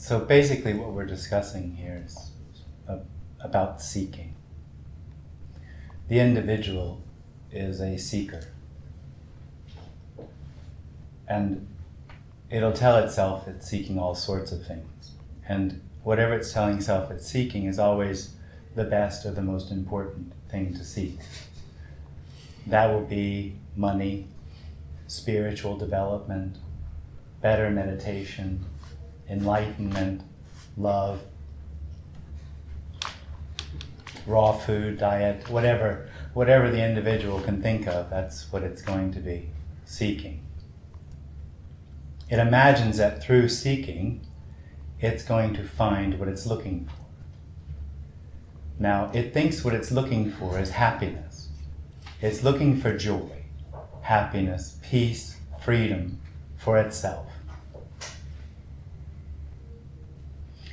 So basically what we're discussing here is about seeking. The individual is a seeker. And it'll tell itself it's seeking all sorts of things. And whatever it's telling itself it's seeking is always the best or the most important thing to seek. That will be money, spiritual development, better meditation, enlightenment, love, raw food diet, whatever the individual can think of, that's what it's going to be seeking. It imagines that through seeking, it's going to find what it's looking for. Now, it thinks what it's looking for is happiness. It's looking for joy, happiness, peace, freedom for itself.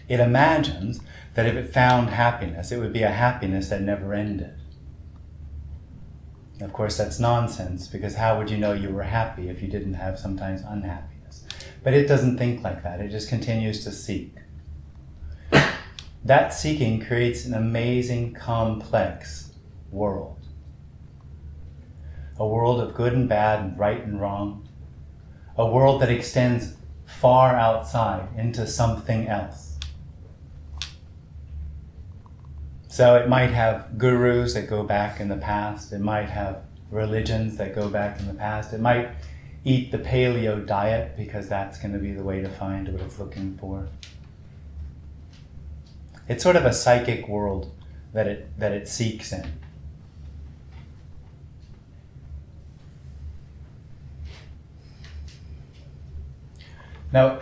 It imagines that if it found happiness, it would be a happiness that never ended. Of course, that's nonsense, because how would you know you were happy if you didn't have sometimes unhappiness? But it doesn't think like that. It just continues to seek. That seeking creates an amazing, complex world. A world of good and bad and right and wrong. A world that extends far outside into something else. So it might have gurus that go back in the past. It might have religions that go back in the past. It might eat the paleo diet because that's going to be the way to find what it's looking for. It's sort of a psychic world that it seeks in. Now,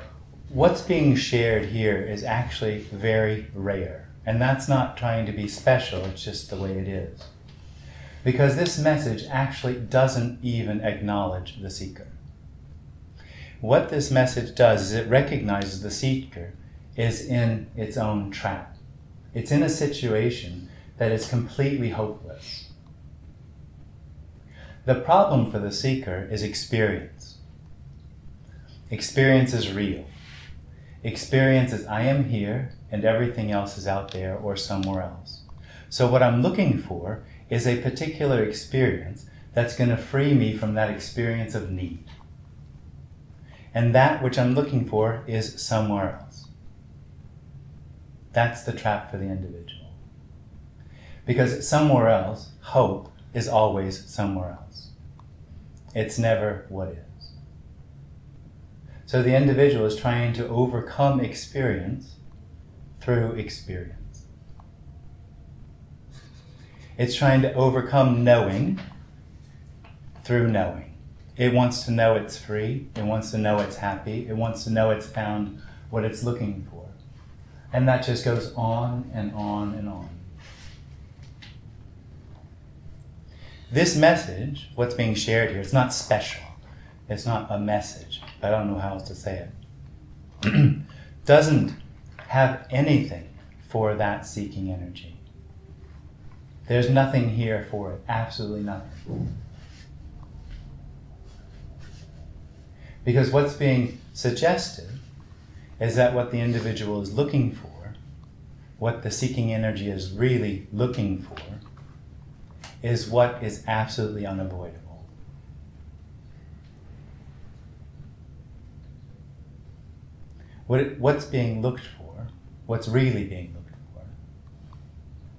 what's being shared here is actually very rare. And that's not trying to be special, it's just the way it is. Because this message actually doesn't even acknowledge the seeker. What this message does is it recognizes the seeker is in its own trap. It's in a situation that is completely hopeless. The problem for the seeker is experience. Experience is real. Experience is I am here and everything else is out there or somewhere else. So what I'm looking for is a particular experience that's going to free me from that experience of need. And that which I'm looking for is somewhere else. That's the trap for the individual. Because somewhere else, hope is always somewhere else. It's never what is. So the individual is trying to overcome experience through experience. It's trying to overcome knowing through knowing. It wants to know it's free. It wants to know it's happy. It wants to know it's found what it's looking for. And that just goes on and on and on. This message, what's being shared here, it's not special. It's not a message. I don't know how else to say it. Doesn't have anything for that seeking energy. There's nothing here for it. Absolutely nothing. Because what's being suggested is that what the individual is looking for, what the seeking energy is really looking for, is what is absolutely unavoidable. What's being looked for, what's really being looked for,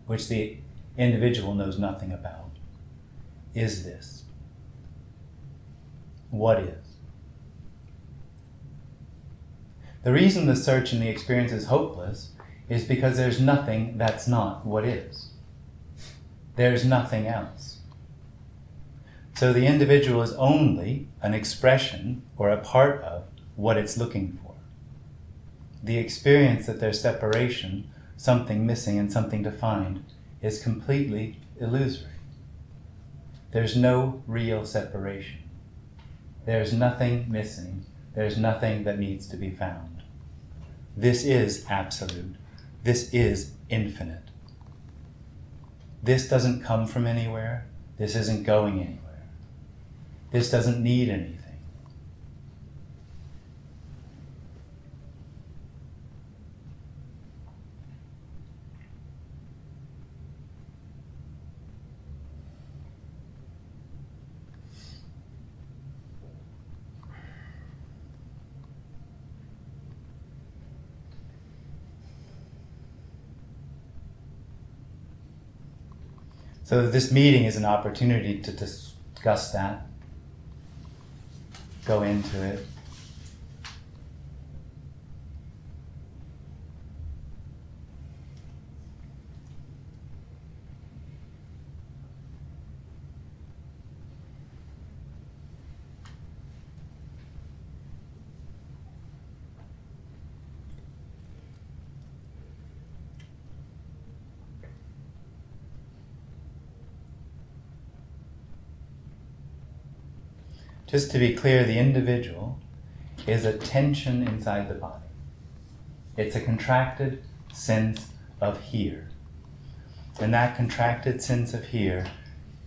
which the individual knows nothing about, is this. What is? The reason the search and the experience is hopeless is because there's nothing that's not what is. There's nothing else. So the individual is only an expression or a part of what it's looking for. The experience that there's separation, something missing and something to find, is completely illusory. There's no real separation. There's nothing missing. There's nothing that needs to be found. This is absolute. This is infinite. This doesn't come from anywhere. This isn't going anywhere. This doesn't need anything. So this meeting is an opportunity to discuss that, go into it. Just to be clear, the individual is a tension inside the body. It's a contracted sense of here. And that contracted sense of here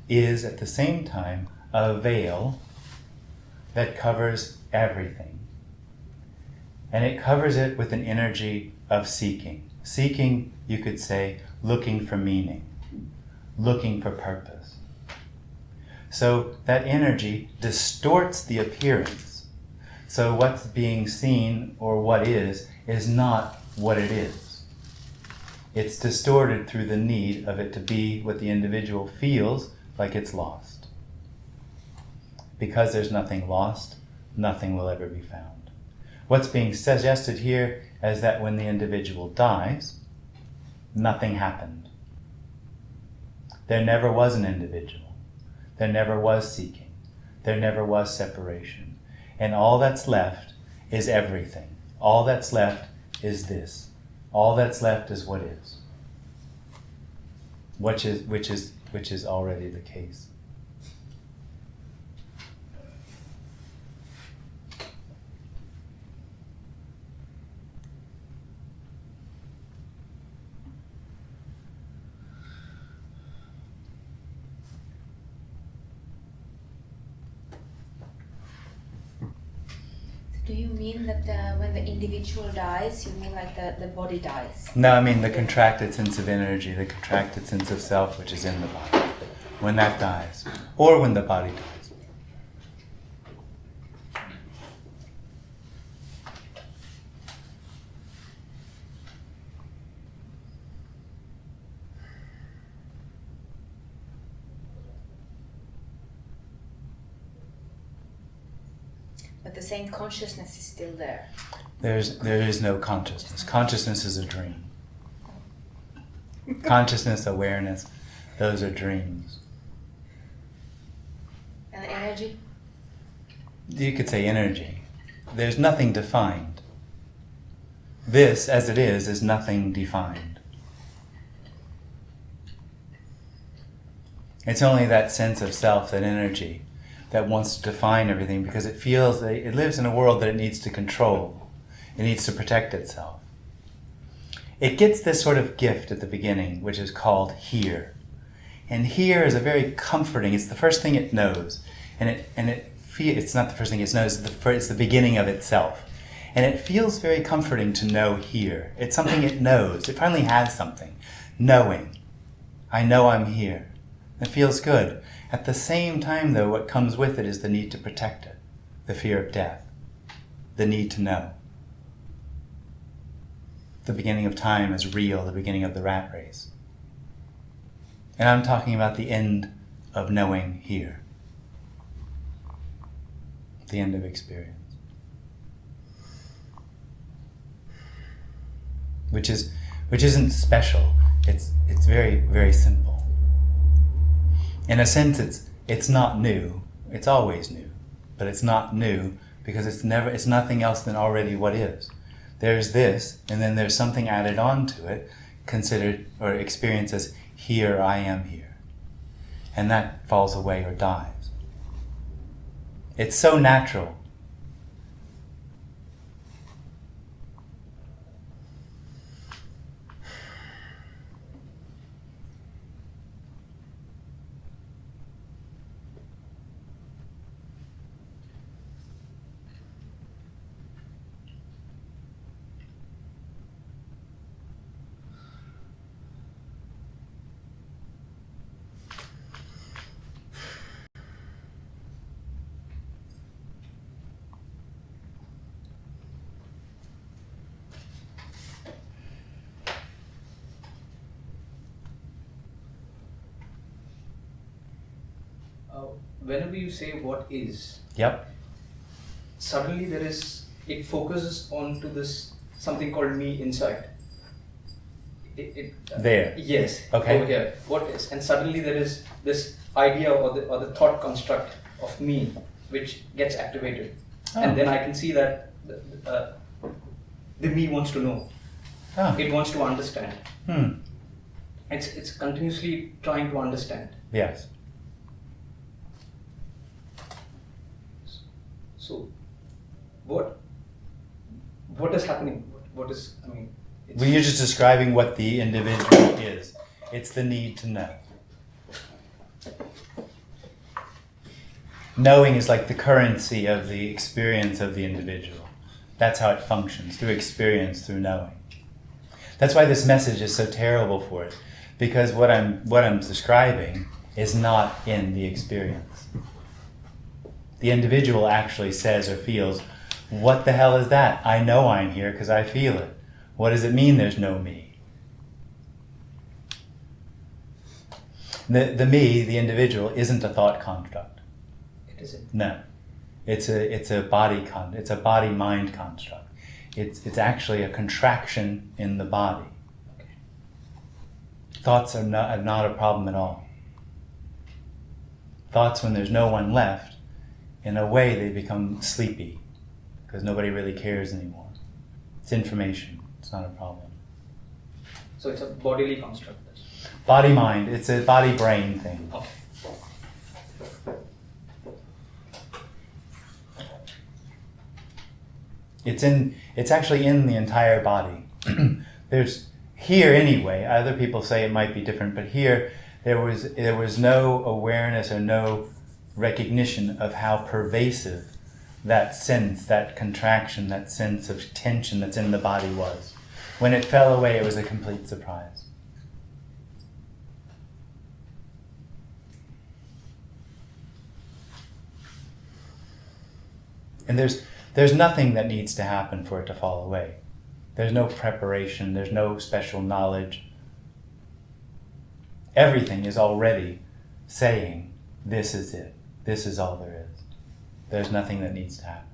is at the same time a veil that covers everything. And it covers it with an energy of seeking. Seeking, you could say, looking for meaning, looking for purpose. So that energy distorts the appearance. So what's being seen or what is not what it is. It's distorted through the need of it to be what the individual feels like it's lost. Because there's nothing lost, nothing will ever be found. What's being suggested here is that when the individual dies, nothing happened. There never was an individual. There never was seeking. There never was separation. And all that's left is everything. All that's left is this. All that's left is what is. Which is already the case. Do you mean that when the individual dies, you mean like the body dies? No, I mean the contracted sense of energy, the contracted sense of self which is in the body. When that dies. Or when the body dies. But the same consciousness is still there. There is no consciousness. Consciousness is a dream. Consciousness, awareness, those are dreams. And energy? You could say energy. There's nothing defined. This, as it is nothing defined. It's only that sense of self, that energy, that wants to define everything because it feels that it lives in a world that it needs to control. It needs to protect itself. It gets this sort of gift at the beginning, which is called here. And here is a very comforting, it's the first thing it knows. It's not the first thing it knows, it's the beginning of itself. And it feels very comforting to know here. It's something it knows. It finally has something. Knowing. I know I'm here. It feels good. At the same time, though, what comes with it is the need to protect it. The fear of death. The need to know. The beginning of time is real, the beginning of the rat race. And I'm talking about the end of knowing here. The end of experience. Which isn't special. It's very, very simple. In a sense, it's not new. It's always new, but it's not new because it's nothing else than already what is. There's this, and then there's something added on to it, considered or experienced as here I am here, and that falls away or dies. It's so natural. whenever you say what is, Yep. suddenly it focuses onto this something called me inside. There. Yes. Okay. Over here. What is? And suddenly there is this idea or the thought construct of me which gets activated, and then I can see that the me wants to know. It wants to understand. It's continuously trying to understand. Yes. So, what is happening? What is? I mean. Well, you're just describing what the individual is. It's the need to know. Knowing is like the currency of the experience of the individual. That's how it functions, through experience, through knowing. That's why this message is so terrible for it, because what I'm describing is not in the experience. The individual actually says or feels, what the hell is that? I know I'm here because I feel it. What does it mean there's no me? The me, the individual, isn't a thought construct. It isn't. No. It's a body-mind construct. It's actually a contraction in the body. Okay. Thoughts are not a problem at all. Thoughts, when there's no one left, in a way they become sleepy because nobody really cares anymore. It's information. It's not a problem. So it's a bodily construct. Body-mind, it's a body-brain thing. Okay. It's actually in the entire body. There's here anyway, other people say it might be different, but here there was no awareness or no recognition of how pervasive that sense, that contraction, that sense of tension that's in the body was. When it fell away, it was a complete surprise. And there's nothing that needs to happen for it to fall away. There's no preparation, there's no special knowledge. Everything is already saying, this is it. This is all there is. There's nothing that needs to happen.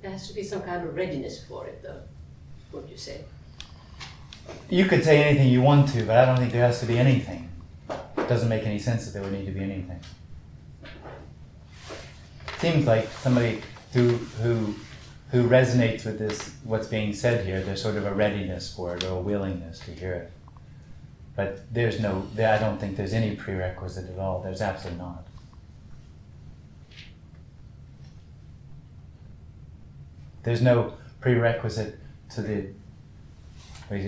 There has to be some kind of readiness for it, though, would you say? You could say anything you want to, but I don't think there has to be anything. It doesn't make any sense that there would need to be anything. Seems like somebody who resonates with this, what's being said here, there's sort of a readiness for it or a willingness to hear it. But I don't think there's any prerequisite at all. There's absolutely not. There's no prerequisite to the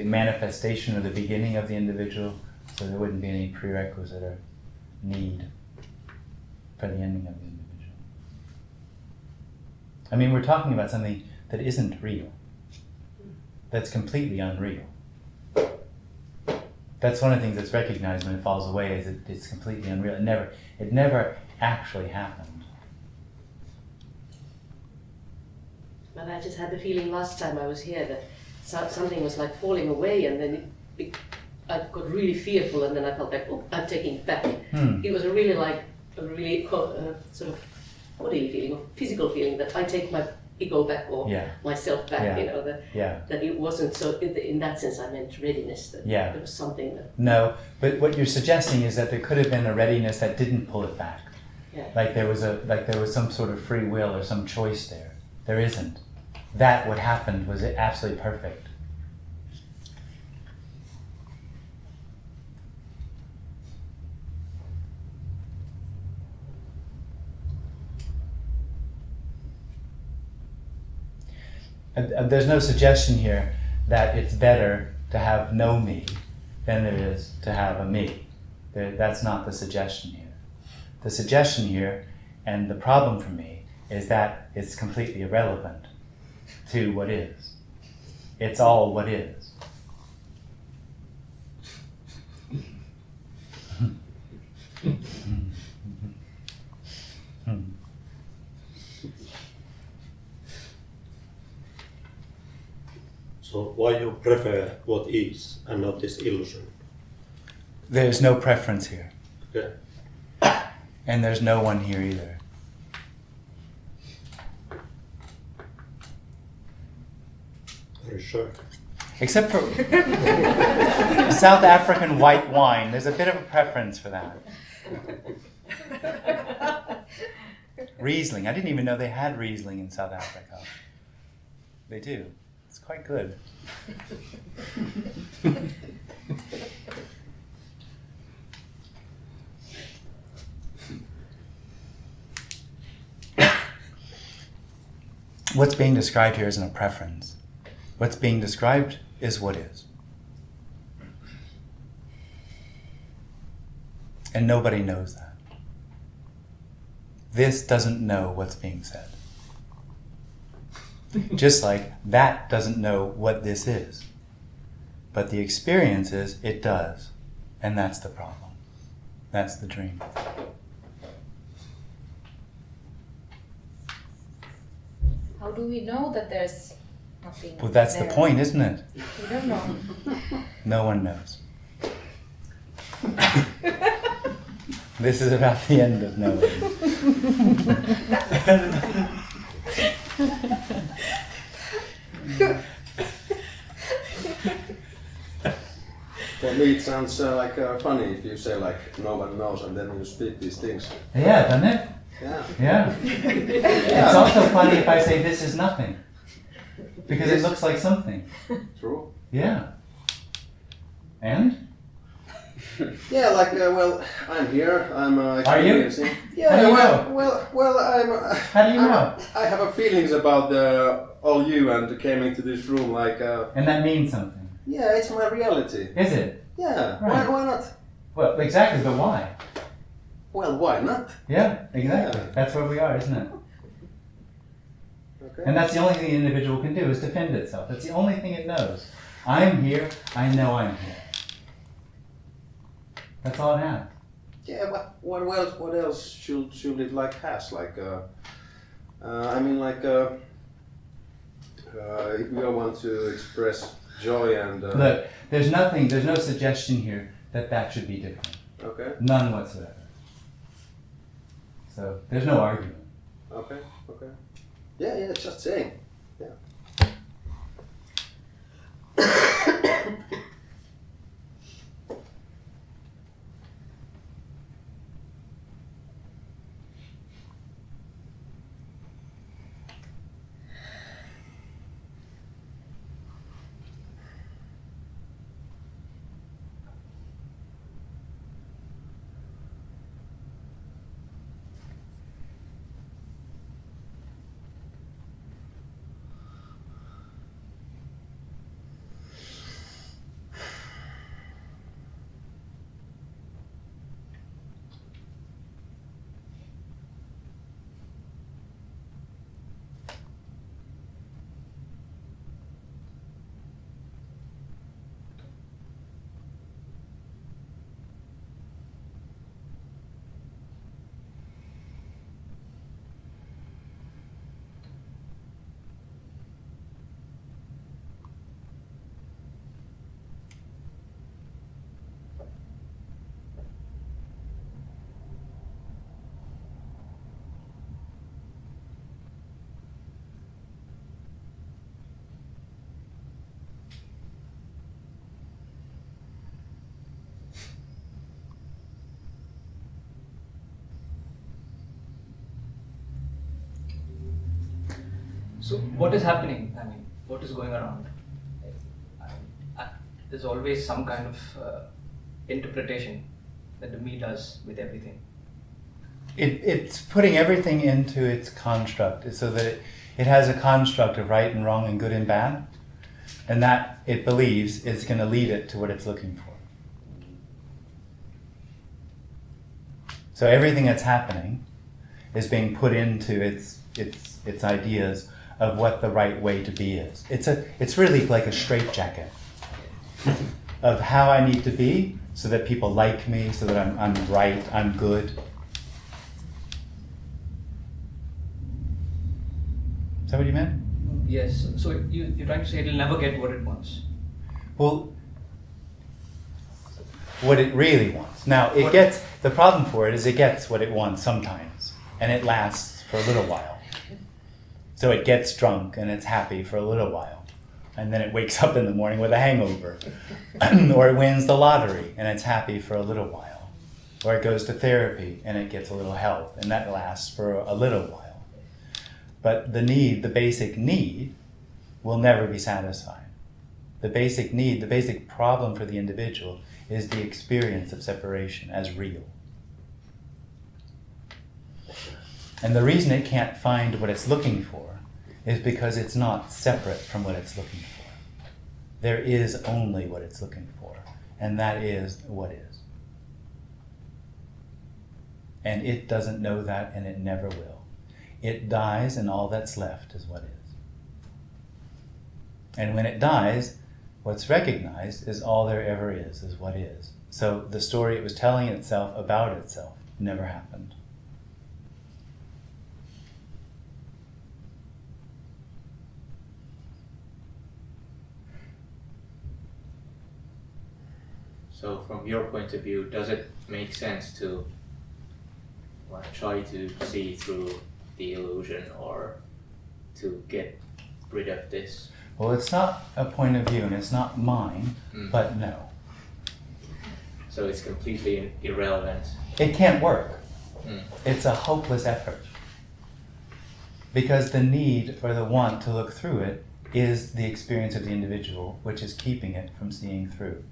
manifestation or the beginning of the individual, so there wouldn't be any prerequisite or need for the ending of the individual. I mean, we're talking about something that isn't real, that's completely unreal. That's one of the things that's recognized when it falls away, is it's completely unreal. It never actually happened. But I just had the feeling last time I was here that something was like falling away, and then I got really fearful, and then I felt like, oh, I'm taking it back. It was a really sort of bodily feeling, or physical feeling, that I take my ego back, or myself back, that it wasn't so, in that sense I meant readiness, that there was something that... No, but what you're suggesting is that there could have been a readiness that didn't pull it back. Yeah. Like there was some sort of free will or some choice there. There isn't. That what happened was absolutely perfect. There's no suggestion here that it's better to have no me than it is to have a me. That's not the suggestion here. The suggestion here, and the problem for me, is that it's completely irrelevant to what is. It's all what is. So why you prefer what is and not this illusion? There's no preference here. Okay. And there's no one here either. Are you sure? Except for South African white wine. There's a bit of a preference for that. Riesling. I didn't even know they had Riesling in South Africa. They do. It's quite good. What's being described here isn't a preference. What's being described is what is. And nobody knows that. This doesn't know what's being said. Just like that doesn't know what this is. But the experience is, it does. And that's the problem. That's the dream. How do we know that there's nothing? Well, that's there? the point, isn't it? We don't know. No one knows. This is about the end of knowing. For me, it sounds funny if you say like no one knows and then you speak these things. Yeah, doesn't it? Yeah. Yeah. It's also funny if I say this is nothing. Because it looks like something. True. Yeah. And? Yeah, well, I'm here. I'm Are you? experiencing. Yeah. How do you well, I'm. How do you know? I have a feelings about all you and came into this room like. And that means something. Yeah, it's my reality. Is it? Yeah. Right. Why not? Well, exactly, but why? Well, why not? Yeah, exactly. Yeah. That's where we are, isn't it? Okay. And that's the only thing the individual can do, is defend itself. That's the only thing it knows. I'm here, I know I'm here. That's all it has. Yeah, but what else should it like has like I mean like if we want to express joy and Look, there's no suggestion here that that should be different. okay, None whatsoever. So there's no argument. okay, yeah, just saying, yeah. So what is happening? I mean, what is going around? There's always some kind of interpretation that the me does with everything. It's putting everything into its construct so that it has a construct of right and wrong and good and bad, and that it believes is going to lead it to what it's looking for. So everything that's happening is being put into its ideas of what the right way to be is. It's really like a straitjacket of how I need to be so that people like me, so that I'm right, I'm good. Is that what you meant? Yes. So you're trying to say it'll never get what it wants. Well, what it really wants. Now, it gets, the problem for it is it gets what it wants sometimes, and it lasts for a little while. So it gets drunk and it's happy for a little while, and then it wakes up in the morning with a hangover. Or it wins the lottery and it's happy for a little while. Or it goes to therapy and it gets a little help, and that lasts for a little while. But the basic need, will never be satisfied. The basic need, the basic problem for the individual is the experience of separation as real. And the reason it can't find what it's looking for is because it's not separate from what it's looking for. There is only what it's looking for, and that is what is. And it doesn't know that, and it never will. It dies, and all that's left is what is. And when it dies, what's recognized is all there ever is what is. So the story it was telling itself about itself never happened. So from your point of view, does it make sense to try to see through the illusion or to get rid of this? Well, it's not a point of view, and it's not mine, but no. So it's completely irrelevant. It can't work. It's a hopeless effort. Because the need or the want to look through it is the experience of the individual, which is keeping it from seeing through.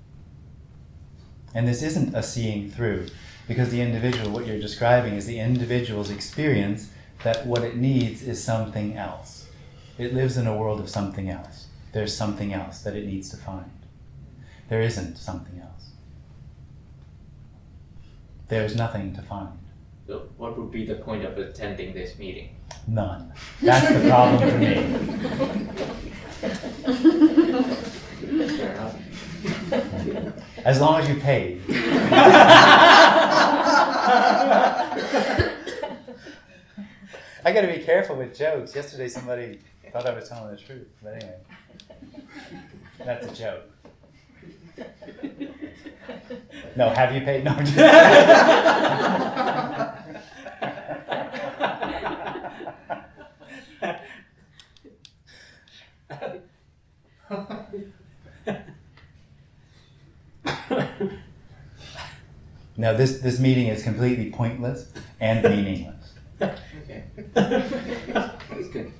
And this isn't a seeing through, because the individual, what you're describing is the individual's experience that what it needs is something else. It lives in a world of something else. There's something else that it needs to find. There isn't something else. There's nothing to find. So what would be the point of attending this meeting? None. That's the problem for me. Fair enough. As long as you paid. I gotta be careful with jokes. Yesterday somebody thought I was telling the truth, but anyway. That's a joke. No, have you paid? No, I'm just No, this meeting is completely pointless and meaningless. Okay. That's good.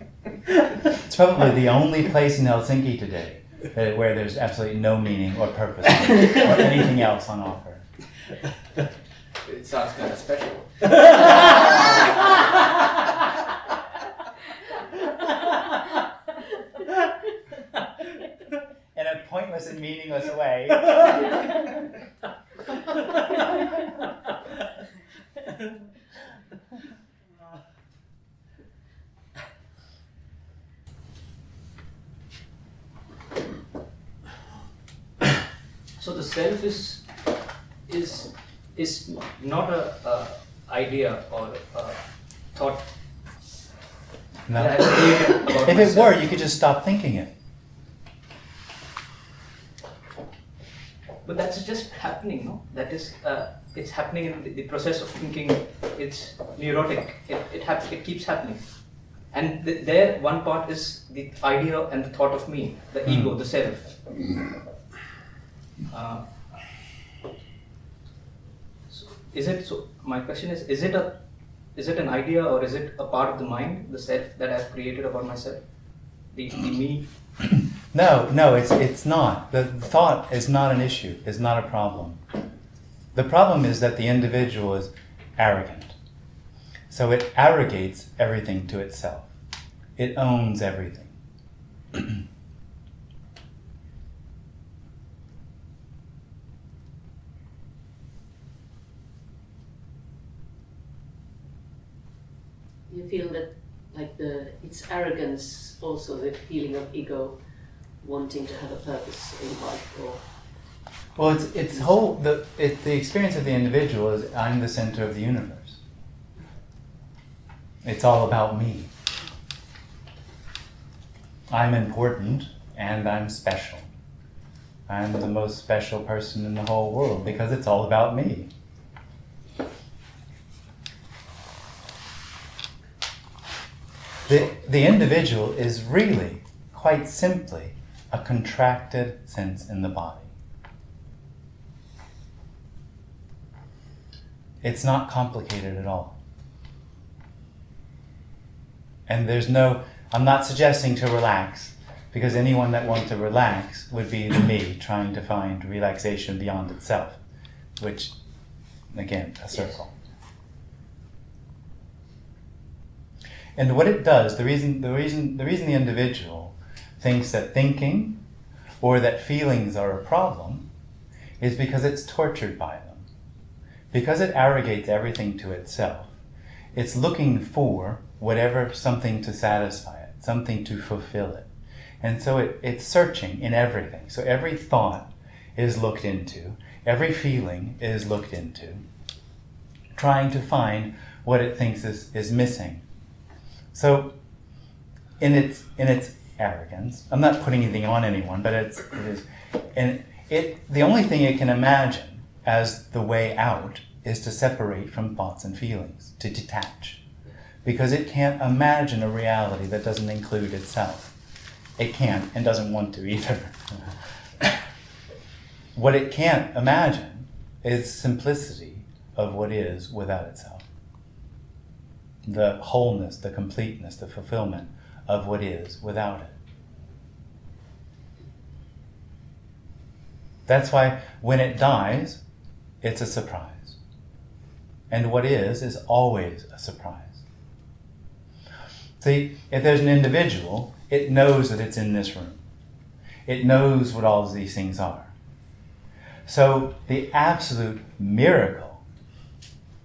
It's probably the only place in Helsinki today where there's absolutely no meaning or purpose or anything else on offer. It sounds kind of special. In a pointless and meaningless way. So the self is not a idea or a thought No. that I've created about If it myself. were, you could just stop thinking it. But that's just happening, no? That is, it's happening in the process of thinking. It's neurotic. It keeps happening. And there, one part is the idea and the thought of me, the ego, the self. So is it so? My question is it an idea or is it a part of the mind, the self that I've created about myself, the me? No, it's not. The thought is not an issue, is not a problem. The problem is that the individual is arrogant. So it arrogates everything to itself. It owns everything. You feel that, like its arrogance, also the feeling of ego, wanting to have a purpose in life, or Well, the experience of the individual is I'm the center of the universe. It's all about me. I'm important and I'm special. I'm the most special person in the whole world because it's all about me. The individual is really, quite simply, a contracted sense in the body. It's not complicated at all. And I'm not suggesting to relax, because anyone that wants to relax would be the me trying to find relaxation beyond itself, which, again, a circle. And what it does, the reason the individual thinks that thinking or that feelings are a problem is because it's tortured by them. Because it arrogates everything to itself, it's looking for something to satisfy it, something to fulfill it. And so it's searching in everything. So every thought is looked into, every feeling is looked into, trying to find what it thinks is missing. So in its arrogance, I'm not putting anything on anyone, but it is, and the only thing it can imagine as the way out is to separate from thoughts and feelings, to detach. Because it can't imagine a reality that doesn't include itself. It can't and doesn't want to either. What it can't imagine is simplicity of what is without itself. The wholeness, the completeness, the fulfillment of what is without it. That's why when it dies, it's a surprise. And what is always a surprise. See, if there's an individual, it knows that it's in this room. It knows what all of these things are. So the absolute miracle,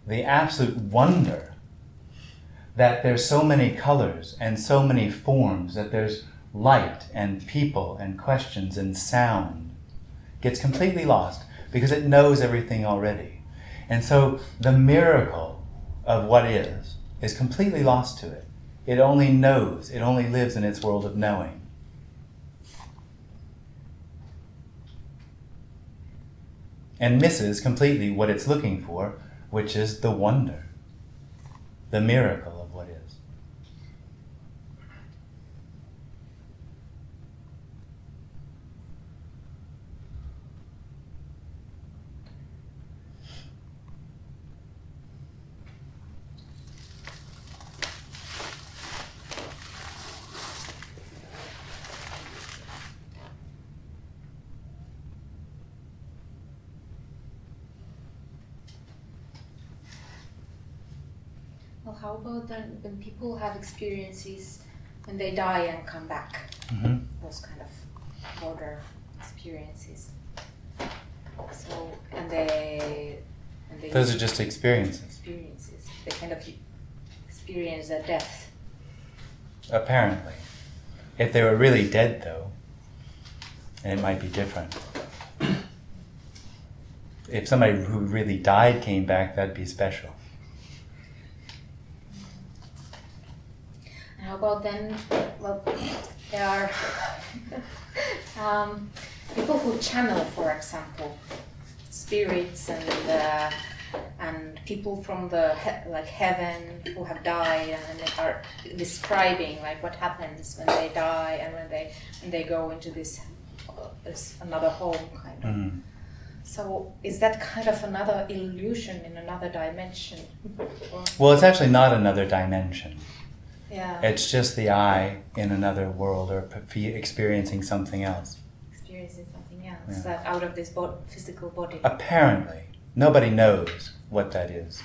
the absolute wonder that there's so many colors and so many forms, that there's light and people and questions and sound, gets completely lost because it knows everything already. And so the miracle of what is completely lost to it. It only knows, it only lives in its world of knowing. And misses completely what it's looking for, which is the wonder, the miracle of what is. Well, how about then when people have experiences when they die and come back? Mm-hmm. Those kind of border experiences. So, and they Those are just experiences. Experiences. They kind of experience a death. Apparently. If they were really dead, though, it might be different. If somebody who really died came back, that'd be special. And how about then, well, there are people who channel, for example, spirits and people from the heaven who have died, and they are describing like what happens when they die and when they go into this another home kind of. Mm. So is that kind of another illusion in another dimension? Well, it's actually not another dimension. Yeah. It's just the I in another world, or experiencing something else. Experiencing something else, Yeah. that out of this physical body. Apparently. Nobody knows what that is.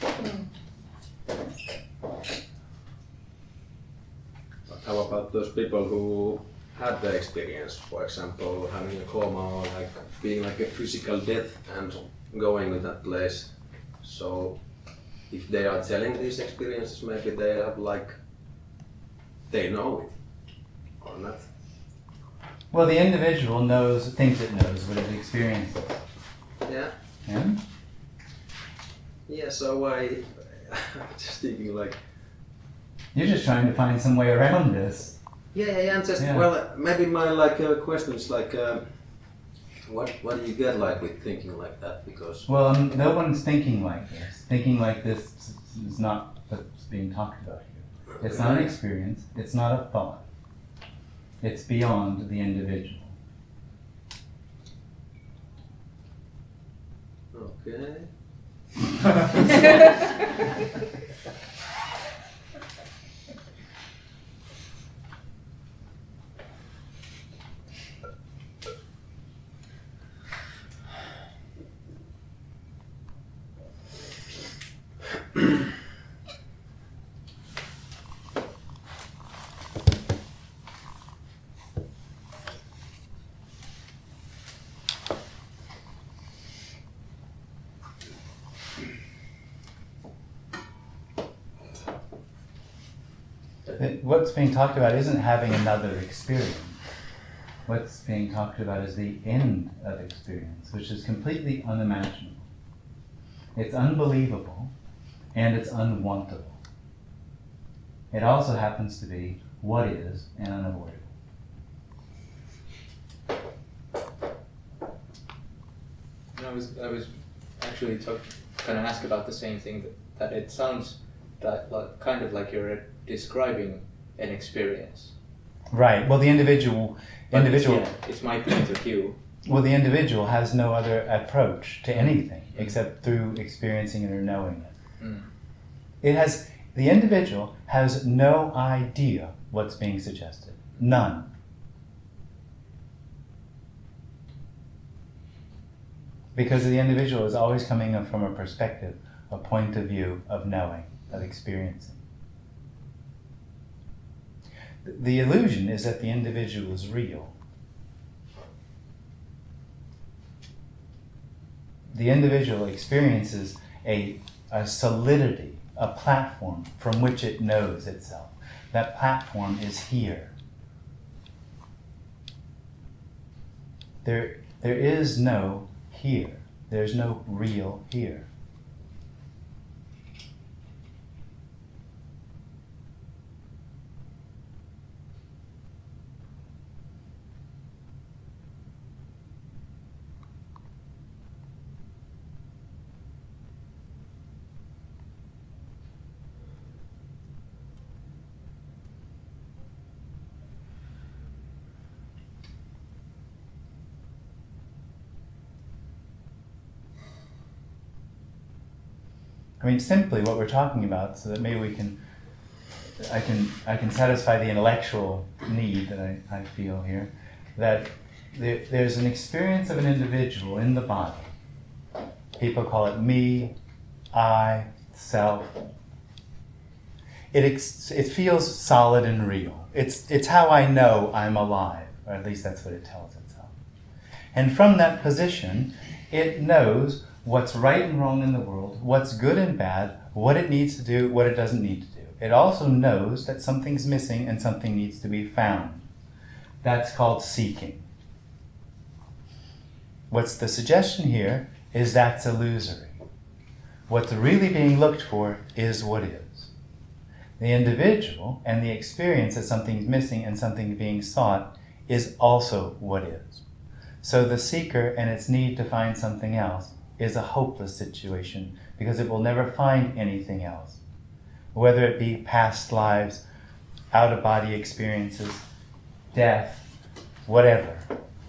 But how about those people who had the experience, for example, having a coma or like being like a physical death and going to that place? So if they are telling these experiences, maybe they have they know it or not. Well, the individual thinks it knows what it experiences. Yeah. Yeah? Yeah, so I'm just thinking You're just trying to find some way around this. Yeah. And just Yeah. well, maybe my question is what do you get with thinking like that? Because Well, no one's thinking like this. Thinking like this is not what's being talked about here. It's not an experience. It's not a thought. It's beyond the individual. okay. What's being talked about isn't having another experience. What's being talked about is the end of experience, which is completely unimaginable. It's unbelievable, and it's unwantable. It also happens to be what is and unavoidable. I was actually going to ask about the same thing, that it sounds kind of like you're describing an experience. Right. Well, the individual. But it's my point of view. Well, the individual has no other approach to anything except through experiencing it or knowing it. Mm. The individual has no idea what's being suggested. None. Because the individual is always coming up from a perspective, a point of view of knowing, of experiencing. The illusion is that the individual is real. The individual experiences a solidity, a platform from which it knows itself. That platform is here. There is no here. There's no real here. I mean, simply what we're talking about, so that maybe I can satisfy the intellectual need that I feel here, that there's an experience of an individual in the body. People call it me, I, self. It feels solid and real. It's how I know I'm alive, or at least that's what it tells itself. And from that position, it knows what's right and wrong in the world, what's good and bad, what it needs to do, what it doesn't need to do. It also knows that something's missing and something needs to be found. That's called seeking. What's the suggestion here is that's illusory. What's really being looked for is what is. The individual and the experience that something's missing and something being sought is also what is. So the seeker and its need to find something else is a hopeless situation because it will never find anything else. Whether it be past lives, out-of-body experiences, death, whatever.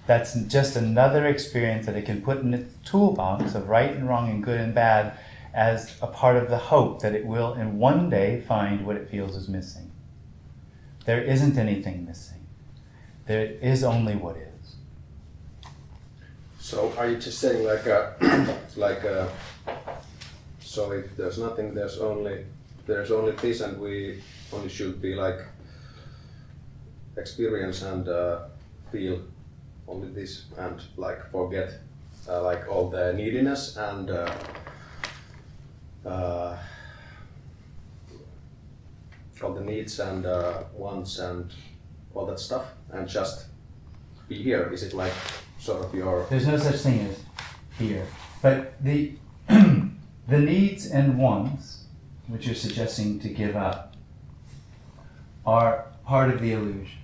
That's just another experience that it can put in its toolbox of right and wrong and good and bad as a part of the hope that it will in one day find what it feels is missing. There isn't anything missing. There is only what is. So are you just saying so if there's nothing, there's only this, and we only should be experience and feel only this, and forget all the neediness and all the needs and wants and all that stuff, and just be here. Is it sort of your... There's no such thing as here. But the needs and wants, which you're suggesting to give up, are part of the illusion.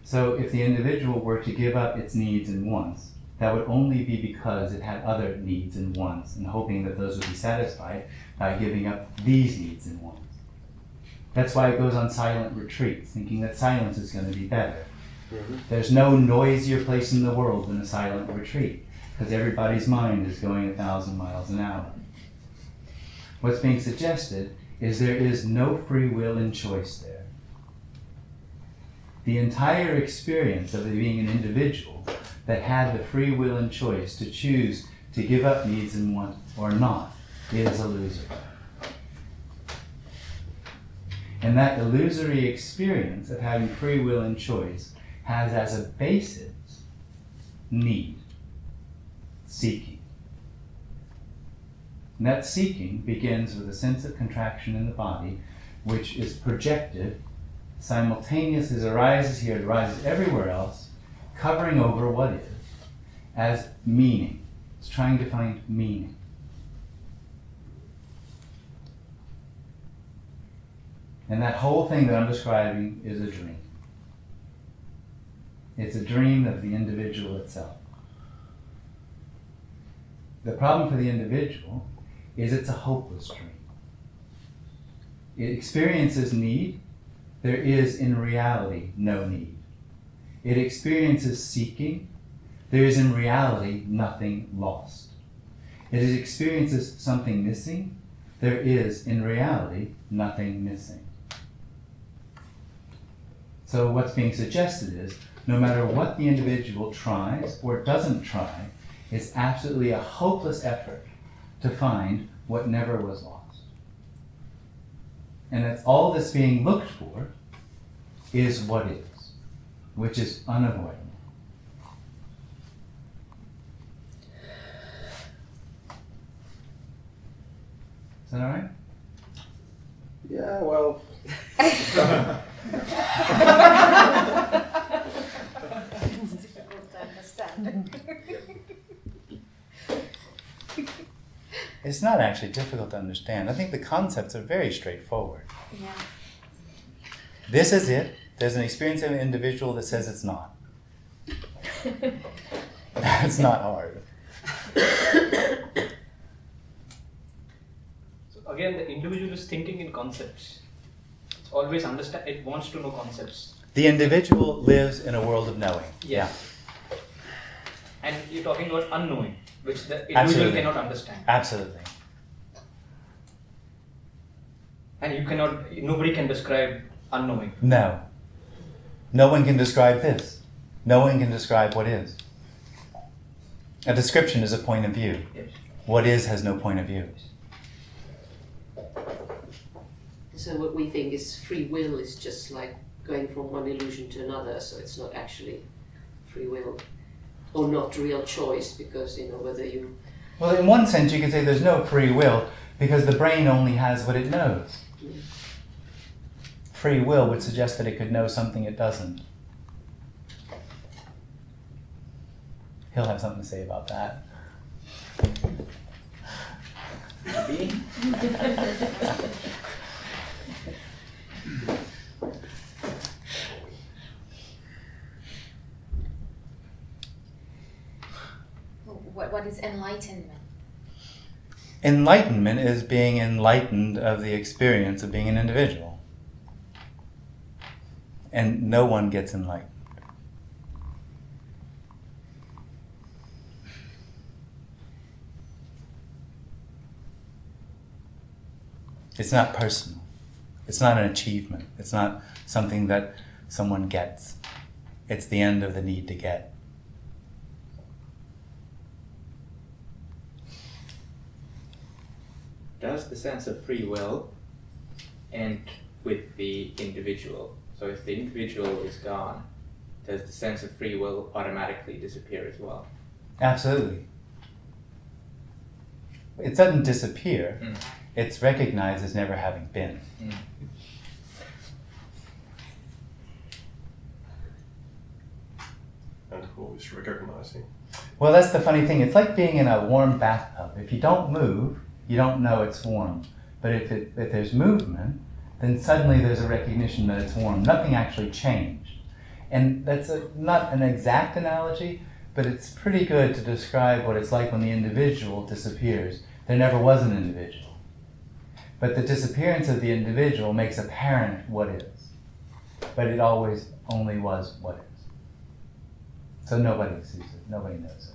So if the individual were to give up its needs and wants, that would only be because it had other needs and wants, and hoping that those would be satisfied by giving up these needs and wants. That's why it goes on silent retreats, thinking that silence is going to be better. Mm-hmm. There's no noisier place in the world than a silent retreat, because everybody's mind is going 1,000 miles an hour. What's being suggested is there is no free will and choice there. The entire experience of being an individual that had the free will and choice to choose to give up needs and want or not is illusory. And that illusory experience of having free will and choice has as a basis need, seeking. And that seeking begins with a sense of contraction in the body, which is projected simultaneously as it arises here, it arises everywhere else, covering over what is, as meaning. It's trying to find meaning. And that whole thing that I'm describing is a dream. It's a dream of the individual itself. The problem for the individual is it's a hopeless dream. It experiences need. There is in reality no need. It experiences seeking. There is in reality nothing lost. It experiences something missing. There is in reality nothing missing. So what's being suggested is, no matter what the individual tries or doesn't try, it's absolutely a hopeless effort to find what never was lost. And that's all that's being looked for is what is, which is unavoidable. Is that all right? Yeah, well. It's difficult to understand. It's not actually difficult to understand. I think the concepts are very straightforward. Yeah. This is it. There's an experience of an individual that says it's not. That's not hard. So again, the individual is thinking in concepts. It's always understand. It wants to know concepts. The individual lives in a world of knowing. Yeah. And you're talking about unknowing, which the individual Absolutely. cannot understand. Absolutely. And you cannot. Nobody can describe unknowing. No. No one can describe this. No one can describe what is. A description is a point of view. Yes. What is has no point of view. So what we think is free will is just like going from one illusion to another, so it's not actually free will or not real choice, because whether you... Well, in one sense you could say there's no free will because the brain only has what it knows. Yeah. Free will would suggest that it could know something it doesn't. He'll have something to say about that. What is enlightenment? Enlightenment is being enlightened of the experience of being an individual. And no one gets enlightened. It's not personal. It's not an achievement. It's not something that someone gets. It's the end of the need to get. Does the sense of free will end with the individual? So if the individual is gone, does the sense of free will automatically disappear as well? Absolutely. It doesn't disappear. It's recognized as never having been. And who is recognizing? Well, that's the funny thing. It's like being in a warm bathtub. If you don't move, you don't know it's warm. But if there's movement, then suddenly there's a recognition that it's warm. Nothing actually changed. And that's not an exact analogy, but it's pretty good to describe what it's like when the individual disappears. There never was an individual. But the disappearance of the individual makes apparent what is. But it always only was what is. So nobody sees it, nobody knows it.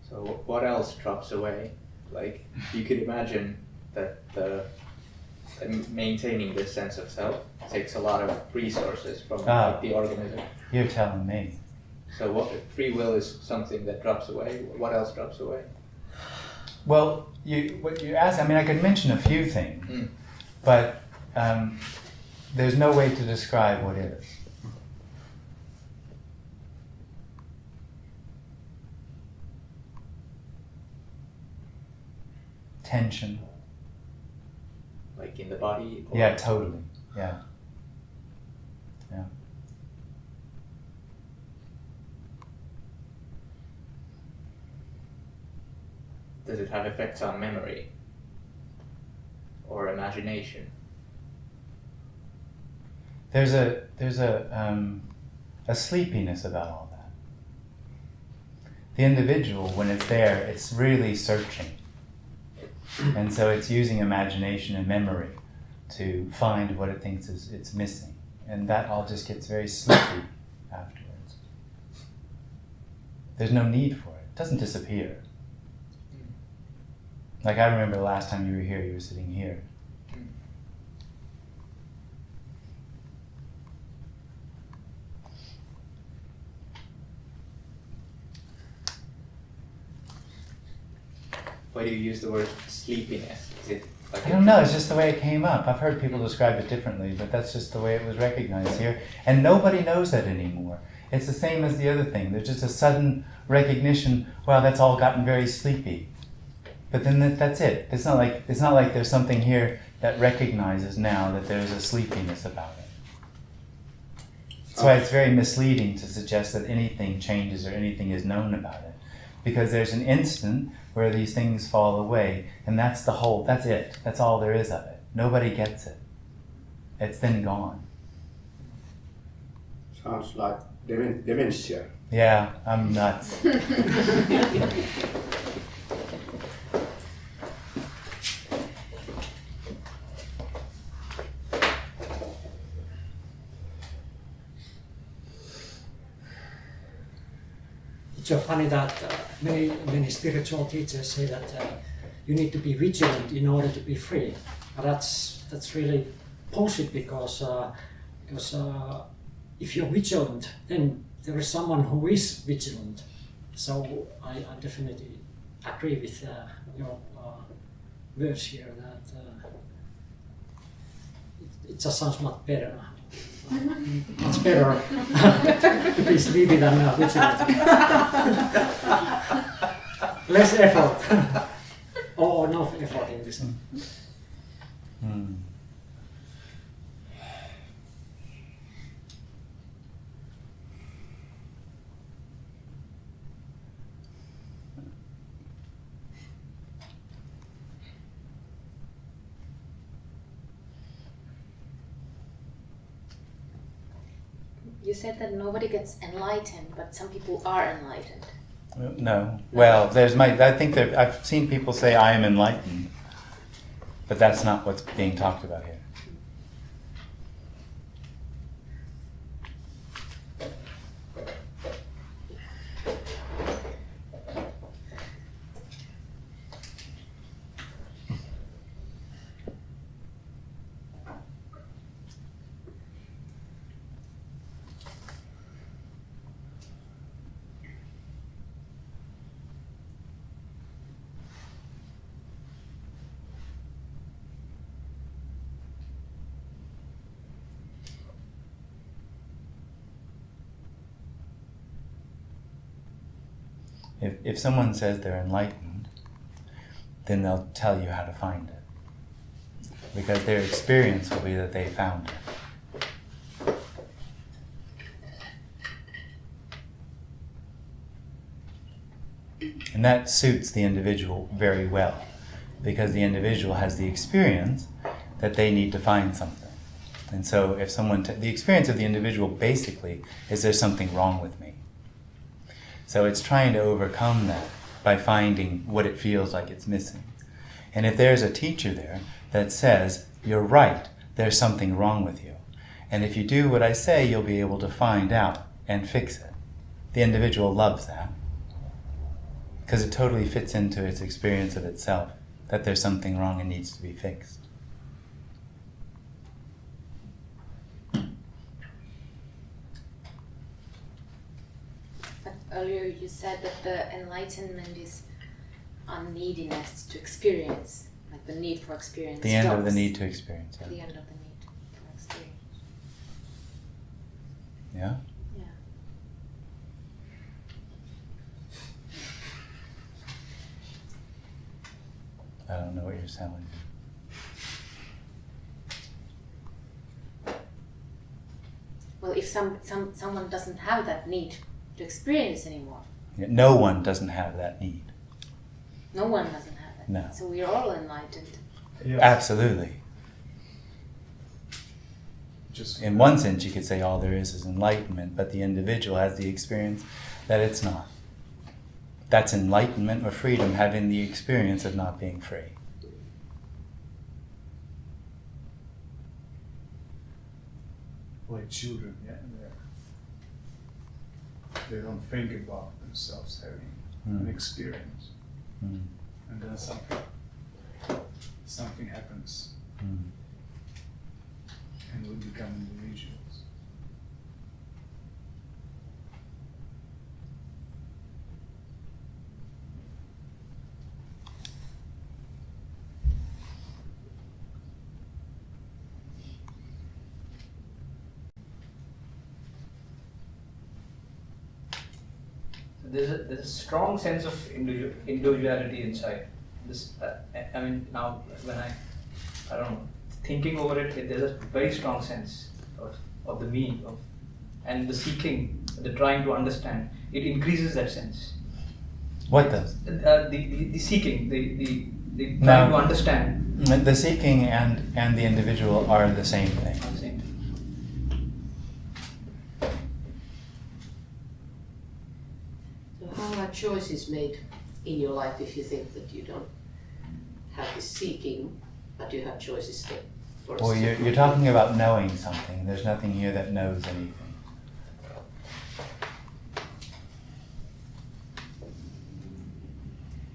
So what else drops away? Like, you could imagine that maintaining this sense of self takes a lot of resources from like, the organism. You're telling me. So what free will is something that drops away. What else drops away? Well, what you asked, I mean, I could mention a few things, but there's no way to describe what is. Tension. Like in the body? Or Yeah, totally. Yeah. Yeah. Does it have effects on memory? Or imagination? There's a sleepiness about all that. The individual, when it's there, it's really searching. And so it's using imagination and memory to find what it thinks it's missing. And that all just gets very sleepy afterwards. There's no need for it. It doesn't disappear. Like I remember the last time you were here, you were sitting here. Why do you use the word sleepiness? Is it like I don't know, it's just the way it came up. I've heard people describe it differently, but that's just the way it was recognized here. And nobody knows that anymore. It's the same as the other thing. There's just a sudden recognition, wow, that's all gotten very sleepy. But then that's it. It's not like there's something here that recognizes now that there's a sleepiness about it. That's why it's very misleading to suggest that anything changes or anything is known about it. Because there's an instant where these things fall away, and that's it. That's all there is of it. Nobody gets it. It's then gone. Sounds like dementia. Yeah, I'm nuts. It's so funny that many spiritual teachers say that you need to be vigilant in order to be free. But that's really bullshit because if you're vigilant, then there is someone who is vigilant. So I definitely agree with your words here that it just sounds much better. Much better to be sleepy than vigilant. Less effort. or no effort in this. You said that nobody gets enlightened, but some people are enlightened. No. Well, I've seen people say I am enlightened, but that's not what's being talked about here. If someone says they're enlightened, then they'll tell you how to find it. Because their experience will be that they found it. And that suits the individual very well, because the individual has the experience that they need to find something. And so if someone, the experience of the individual basically is there's something wrong with me. So it's trying to overcome that by finding what it feels like it's missing. And if there's a teacher there that says, you're right, there's something wrong with you, and if you do what I say, you'll be able to find out and fix it. The individual loves that, because it totally fits into its experience of itself, that there's something wrong and needs to be fixed. But earlier you said that the enlightenment is unneediness to experience, like the need for experience. The end of the stops. need to experience. The end of the need for experience. Yeah? Yeah. I don't know what you're selling. Well, if someone doesn't have that need to experience anymore, No one doesn't have that need. no one doesn't have that. No. So we're all enlightened. Yeah. Absolutely. Just In one sense, you could say all there is enlightenment, but the individual has the experience that it's not. That's enlightenment or freedom, having the experience of not being free. Like children, yeah, they don't think about themselves having an experience, and then something happens, and we become individuals. There's a strong sense of individuality inside. This, I mean, now when I don't know, thinking over it, there's a very strong sense of the me, and the seeking, the trying to understand. It increases that sense. What does? The seeking, the trying to understand. The seeking and the individual are the same thing. How are choices made in your life if you think that you don't have this seeking, but you have choices that for Well, you're talking about knowing something. There's nothing here that knows anything.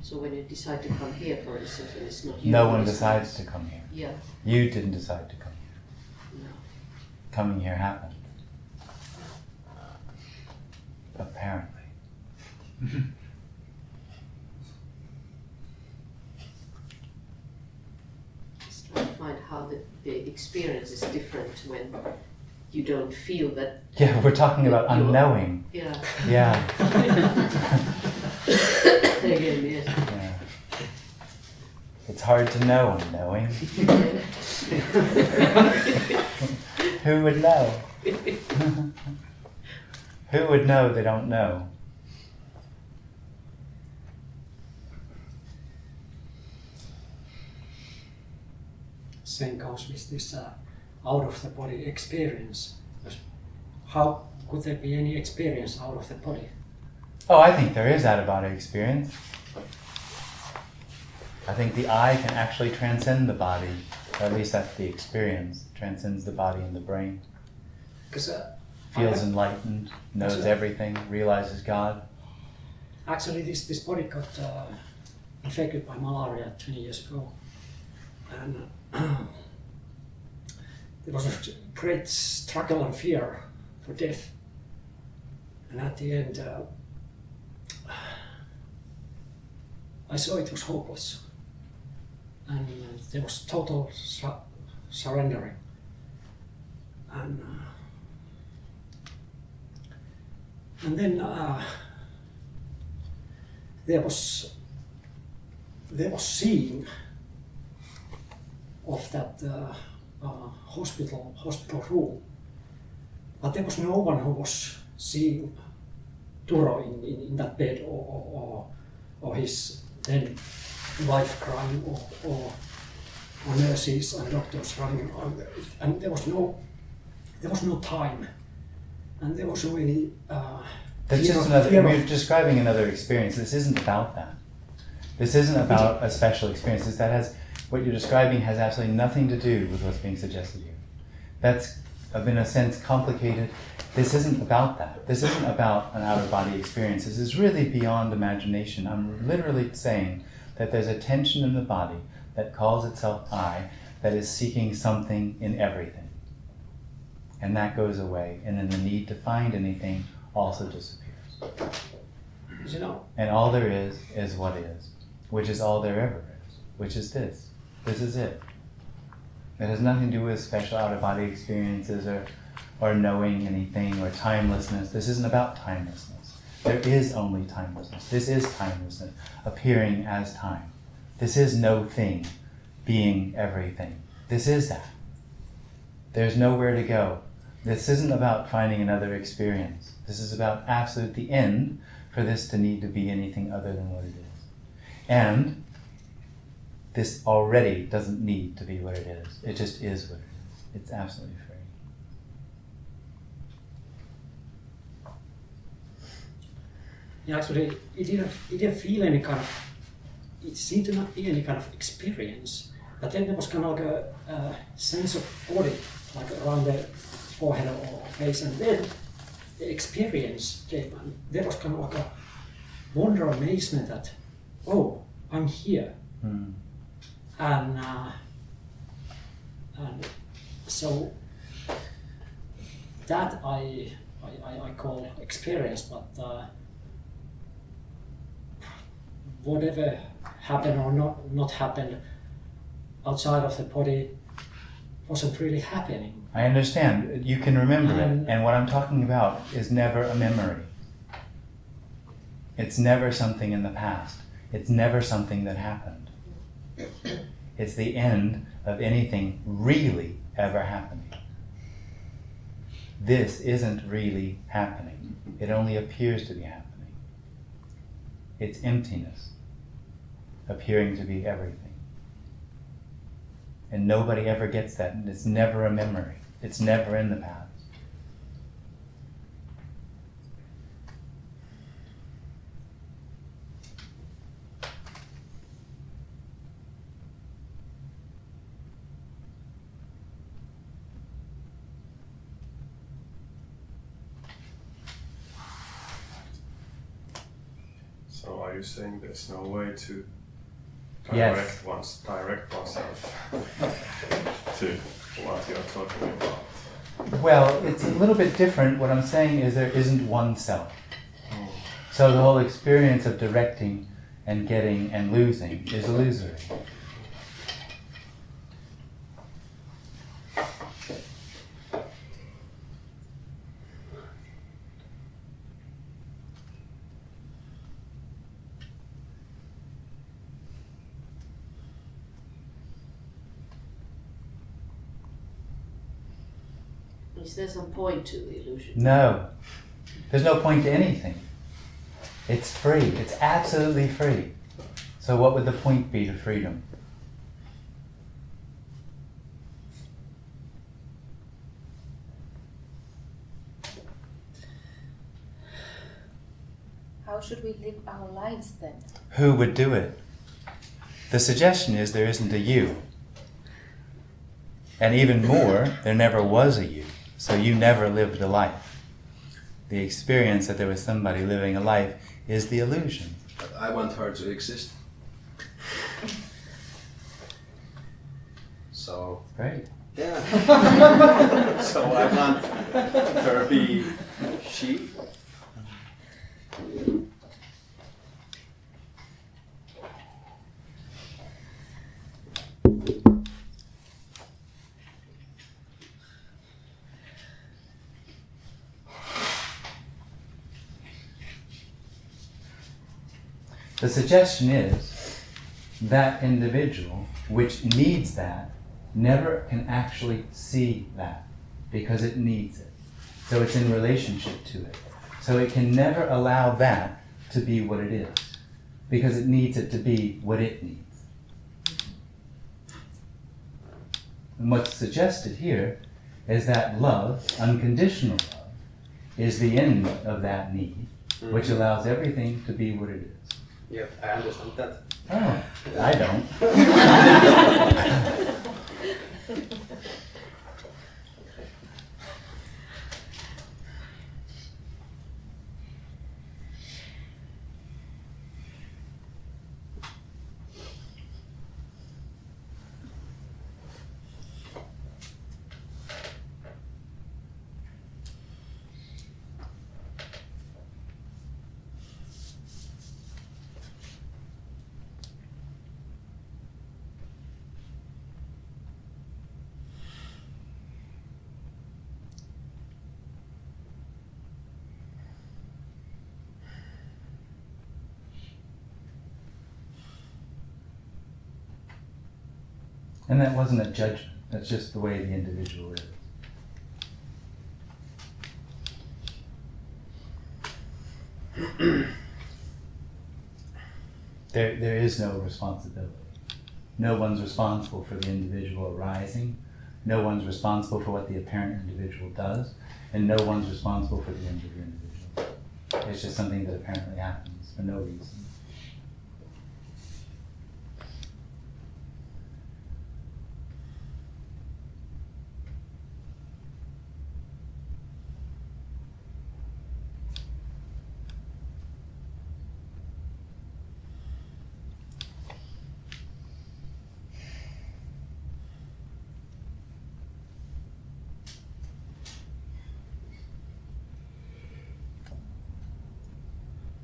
So when you decide to come here, for instance, and it's not you. No one decides to come here. Yeah. You didn't decide to come here. No. Coming here happened. Apparently. Just trying to find how the experience is different when you don't feel that. Yeah, we're talking about unknowing. Yeah. Yeah. Again, yes. Yeah. It's hard to know unknowing. Who would know? Who would know they don't know? Same goes with this out of the body experience. How could there be any experience out of the body? Oh, I think there is out-of-body experience. I think the I can actually transcend the body, or at least that's the experience. Transcends the body and the brain. Feels enlightened, knows everything, realizes God. Actually, this body got infected by malaria 20 years ago, and there was a great struggle and fear for death. And at the end, I saw it was hopeless, and there was total surrendering. And then there was seeing of that hospital room, but there was no one who was seeing Turo in that bed, or or his then wife crying, or nurses and doctors running around, and there was no time, and there was really That's just another. We're describing another experience. This isn't about that. This isn't about a special experience. What you're describing has absolutely nothing to do with what's being suggested here. That's, in a sense, complicated. This isn't about that. This isn't about an out-of-body experience. This is really beyond imagination. I'm literally saying that there's a tension in the body that calls itself I, that is seeking something in everything. And that goes away. And then the need to find anything also disappears. And all there is what is, which is all there ever is, which is this. This is it. It has nothing to do with special out-of-body experiences or knowing anything or timelessness. This isn't about timelessness. There is only timelessness. This is timelessness, appearing as time. This is no thing being everything. This is that. There's nowhere to go. This isn't about finding another experience. This is about the end for this to need to be anything other than what it is. And this already doesn't need to be what it is. It just is what it is. It's absolutely free. Yeah, actually, it didn't feel any kind of. It seemed to not be any kind of experience. But then there was kind of like a sense of body, like around the forehead or face, and then the experience came, and there was kind of like a wonder, amazement that, oh, I'm here. And so that I call experience, but whatever happened or not happened outside of the body wasn't really happening. I understand. You can remember it. And what I'm talking about is never a memory. It's never something in the past. It's never something that happened. It's the end of anything really ever happening. This isn't really happening. It only appears to be happening. It's emptiness, appearing to be everything. And nobody ever gets that, and it's never a memory. It's never in the past. So are you saying there's no way to Yes. direct oneself to what you're talking about? Well, it's a little bit different. What I'm saying is there isn't one self. So the whole experience of directing and getting and losing is illusory. Is there some point to the illusion? No. There's no point to anything. It's free. It's absolutely free. So what would the point be to freedom? How should we live our lives then? Who would do it? The suggestion is there isn't a you. And even more, there never was a you. So you never lived a life. The experience that there was somebody living a life is the illusion. But I want her to exist. So. Great. Yeah. So I want her be she. The suggestion is that individual which needs that never can actually see that because it needs it. So it's in relationship to it. So it can never allow that to be what it is. because it needs it to be what it needs. And what's suggested here is that love, unconditional love, is the end of that need, which allows everything to be what it is. Yeah, I understand that. Oh, I don't. And that wasn't a judgment, that's just the way the individual is. There is no responsibility. No one's responsible for the individual arising, no one's responsible for what the apparent individual does, and no one's responsible for the end of the individual. It's just something that apparently happens for no reason.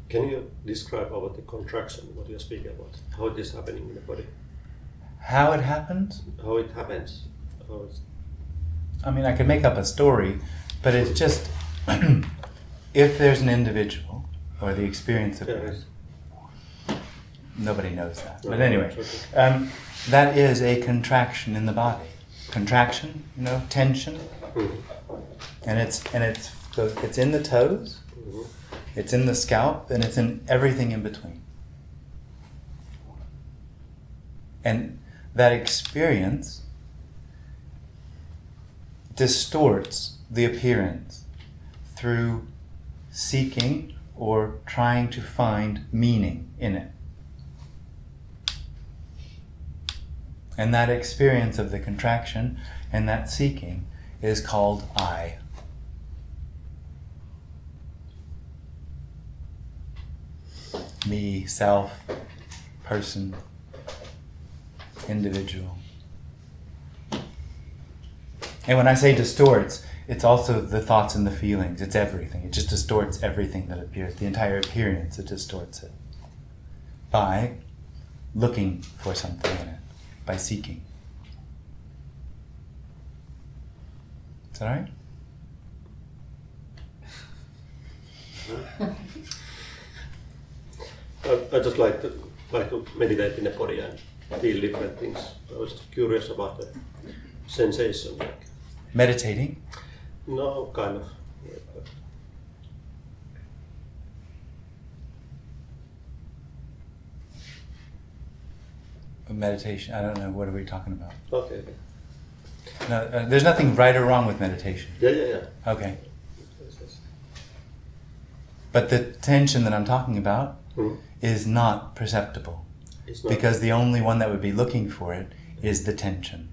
Can you describe about the contraction, what you're speaking about? How it is happening in the body? How it happens? How it happens? How it's... I mean, I could make up a story, but it's just if there's an individual or the experience of it, nobody knows that. No, but anyway, that is a contraction in the body. Contraction, tension, and it's in the toes, it's in the scalp, and it's in everything in between. And that experience distorts the appearance through seeking or trying to find meaning in it. And that experience of the contraction and that seeking is called I. Me, self, person, individual. And when I say distorts, it's also the thoughts and the feelings. It's everything. It just distorts everything that appears. The entire appearance, it distorts it. By looking for something in it. By seeking. Is that right? I just like to meditate in the body and feel different things. I was curious about the sensation. Meditating? No, kind of. Meditation, I don't know, what are we talking about? Okay. No, there's nothing right or wrong with meditation. Yeah. Okay. But the tension that I'm talking about is not perceptible. It's not. Because the only one that would be looking for it is the tension.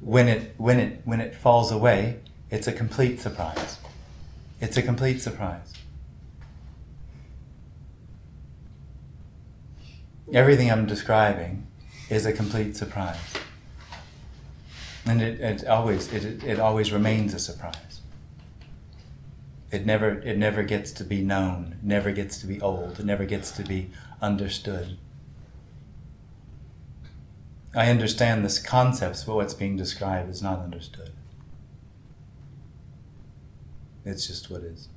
When it falls away, it's a complete surprise. It's a complete surprise. Everything I'm describing is a complete surprise. And it always remains a surprise. It never gets to be known, never gets to be old, it never gets to be understood. I understand the concepts, but what's being described is not understood. It's just what is.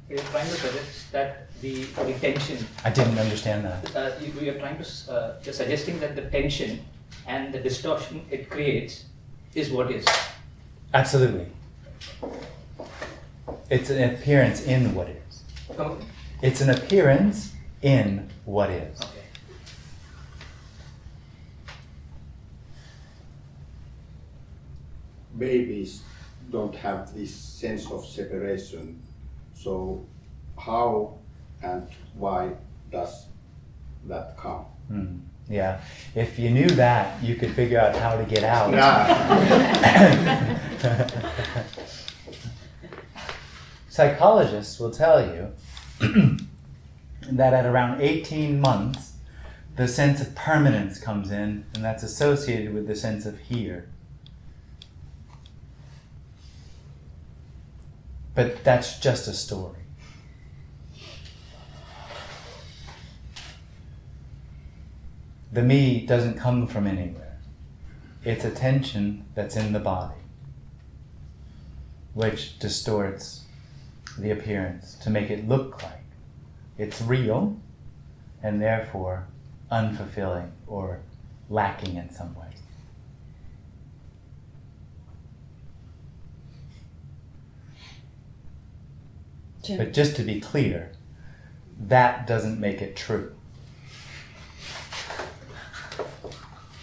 You're trying to suggest that the tension. I didn't understand that. You're trying to. You're suggesting that the tension and the distortion it creates is what is. Absolutely. It's an appearance in what is. Okay. It's an appearance in what is. Okay. Babies don't have this sense of separation, so how and why does that come? Yeah, if you knew that, you could figure out how to get out. Psychologists will tell you that at around 18 months, the sense of permanence comes in, and that's associated with the sense of here. But that's just a story. The me doesn't come from anywhere. It's a tension that's in the body, which distorts the appearance to make it look like it's real and therefore unfulfilling or lacking in some way. Jim. But just to be clear, that doesn't make it true.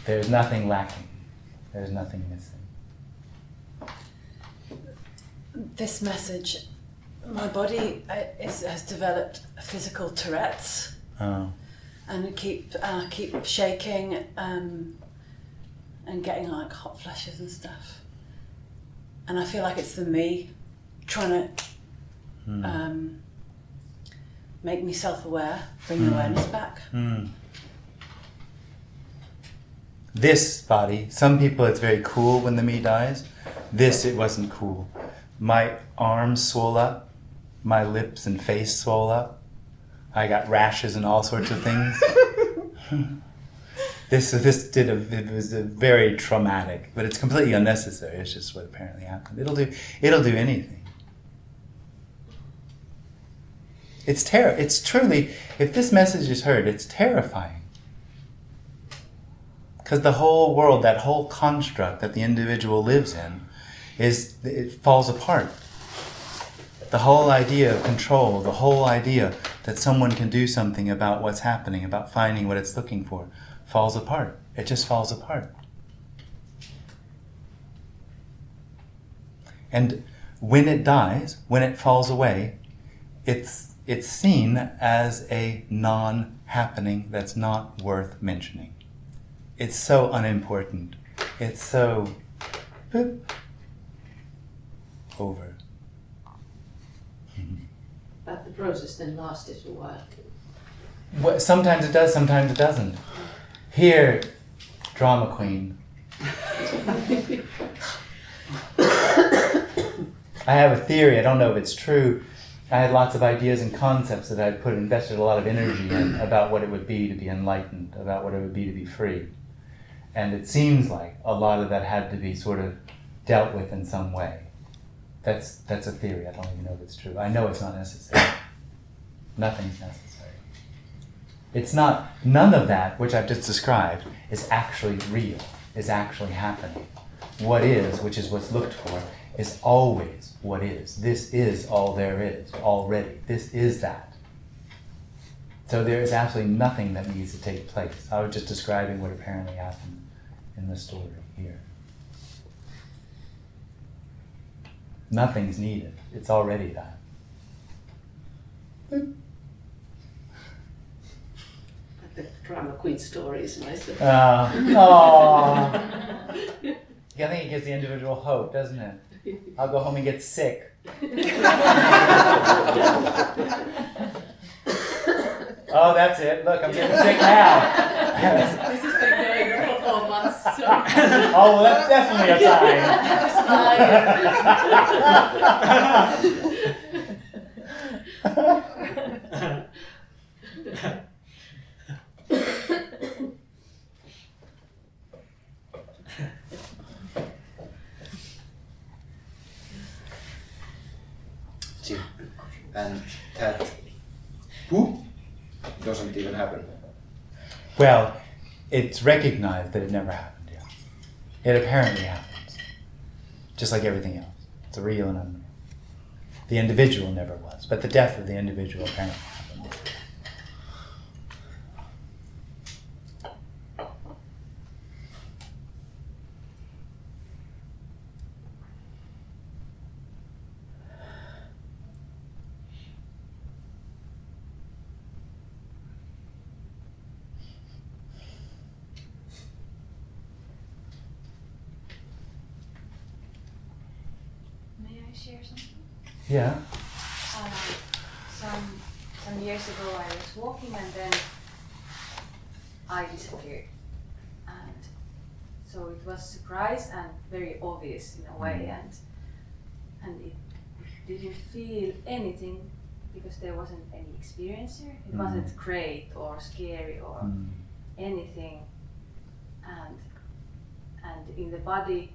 There's nothing lacking. There's nothing missing. This message, my body has developed physical Tourette's, Oh. and I keep shaking and getting like hot flushes and stuff. And I feel like it's the me trying to make me self-aware, bring awareness back. This body, some people it's very cool when the me dies. This, it wasn't cool. My arms swole up, my lips and face swole up. I got rashes and all sorts of things. It was a very traumatic, but it's completely unnecessary. It's just what apparently happened. It'll do anything. It's truly, if this message is heard, it's terrifying. Because the whole world, that whole construct that the individual lives in, it falls apart. The whole idea of control, the whole idea that someone can do something about what's happening, about finding what it's looking for, falls apart. It just falls apart. And when it dies, when it falls away, it's seen as a non-happening that's not worth mentioning. It's so unimportant. It's so boop, over. But the process then lasted a while. Sometimes it does, sometimes it doesn't. Here, drama queen. I have a theory, I don't know if it's true. I had lots of ideas and concepts that I'd invested a lot of energy in about what it would be to be enlightened, about what it would be to be free. And it seems like a lot of that had to be sort of dealt with in some way. That's a theory, I don't even know if it's true. I know it's not necessary. Nothing's necessary. It's not, none of that, which I've just described, is actually real, is actually happening. What is, which is what's looked for, is always what is. This is all there is, already. This is that. So there is absolutely nothing that needs to take place. I was just describing what apparently happened in the story here. Nothing's needed. It's already that. But the drama queen story is nice. Yeah, I think it gives the individual hope, doesn't it? I'll go home and get sick. Oh, that's it. Look, I'm getting sick now. This has been going on for 4 months. So. Oh, well, that's definitely a sign. Jim, and that who doesn't even happen. Well, it's recognized that it never happened. It apparently happens, just like everything else. It's real and unreal. The individual never was, but the death of the individual apparently happened. May I share something? Yeah. Some years ago I was walking and then I disappeared. And so it was surprise and very obvious in a way, and it didn't feel anything because there wasn't any experience here. It wasn't great or scary or anything, and in the body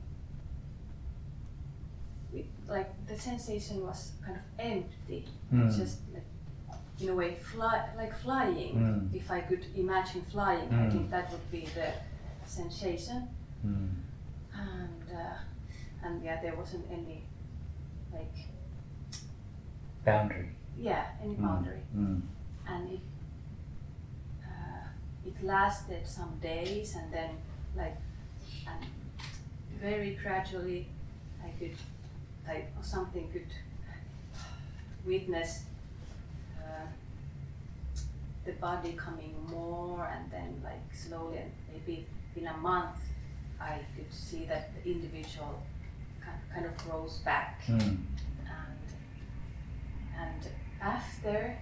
like the sensation was kind of empty, just like, in a way like flying. If I could imagine flying, I think that would be the sensation. And yeah, there wasn't any like boundary. Yeah, any boundary. And it lasted some days, and then like and very gradually something could witness the body coming more, and then like slowly, and maybe in a month I could see that the individual kind of grows back. And after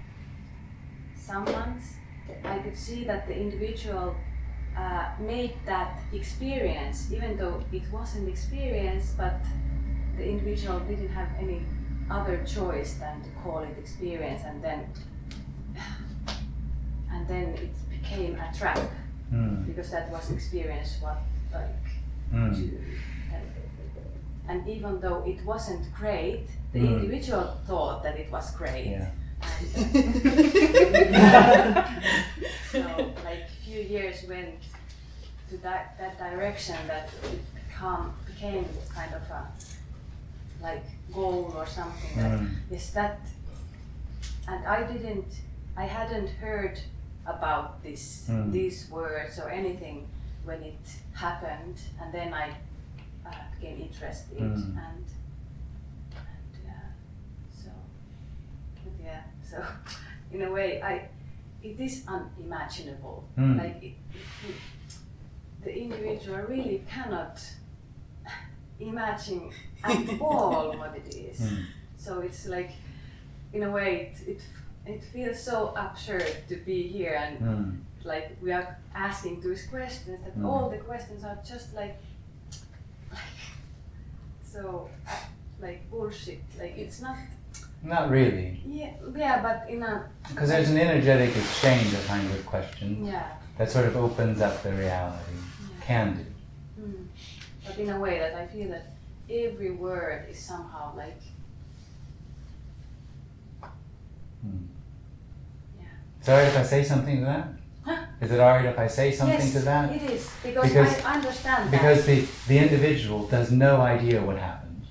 some months I could see that the individual made that experience, even though it wasn't experience, but the individual didn't have any other choice than to call it experience, and then it became a trap, because that was experience what and even though it wasn't great, the individual thought that it was great. Yeah. So like a few years went to that direction, that it became kind of a like goal or something. That yes, that, and I hadn't heard about these words or anything when it happened, and then I became interested, and so in a way it is unimaginable. Like the individual really cannot imagine at all what it is. So it's like, in a way, it feels so absurd to be here, and like we are asking those questions, that all the questions are just like so like bullshit. Like it's not really. Yeah, but in a, because there's an energetic exchange of kind of questions that sort of opens up the reality. Can do. But in a way that I feel that every word is somehow like Is it alright if I say something to that? Huh? Is it alright if I say something to that? Yes, it is, because I understand that. Because the individual does no idea what happened.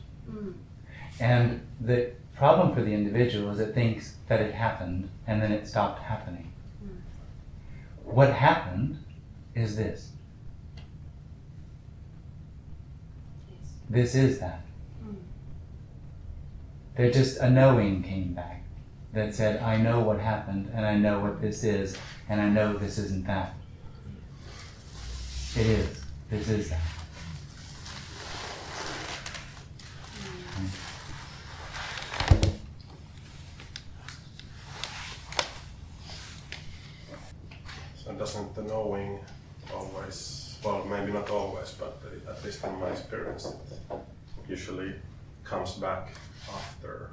And the problem for the individual is it thinks that it happened and then it stopped happening. What happened is this. Yes. This is that. There just a knowing came back that said, I know what happened, and I know what this is, and I know this isn't that. It is. This is that. So doesn't the knowing always, well, maybe not always, but at least in my experience, it usually comes back after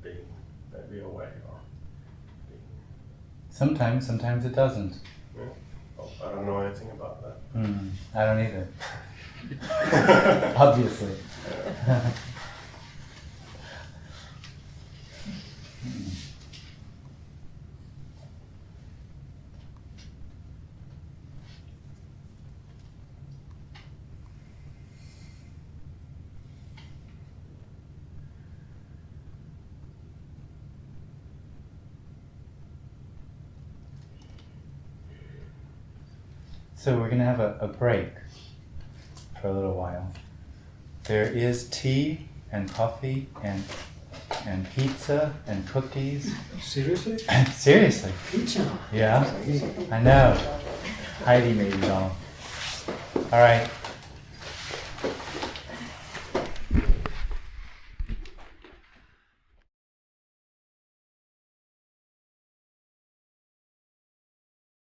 being maybe away or being... Sometimes it doesn't. Yeah. Well, I don't know anything about that. I don't either. Obviously. So we're going to have a break for a little while. There is tea and coffee and pizza and cookies. Seriously? Seriously. Pizza? Yeah. I know. Heidi made it all. All right.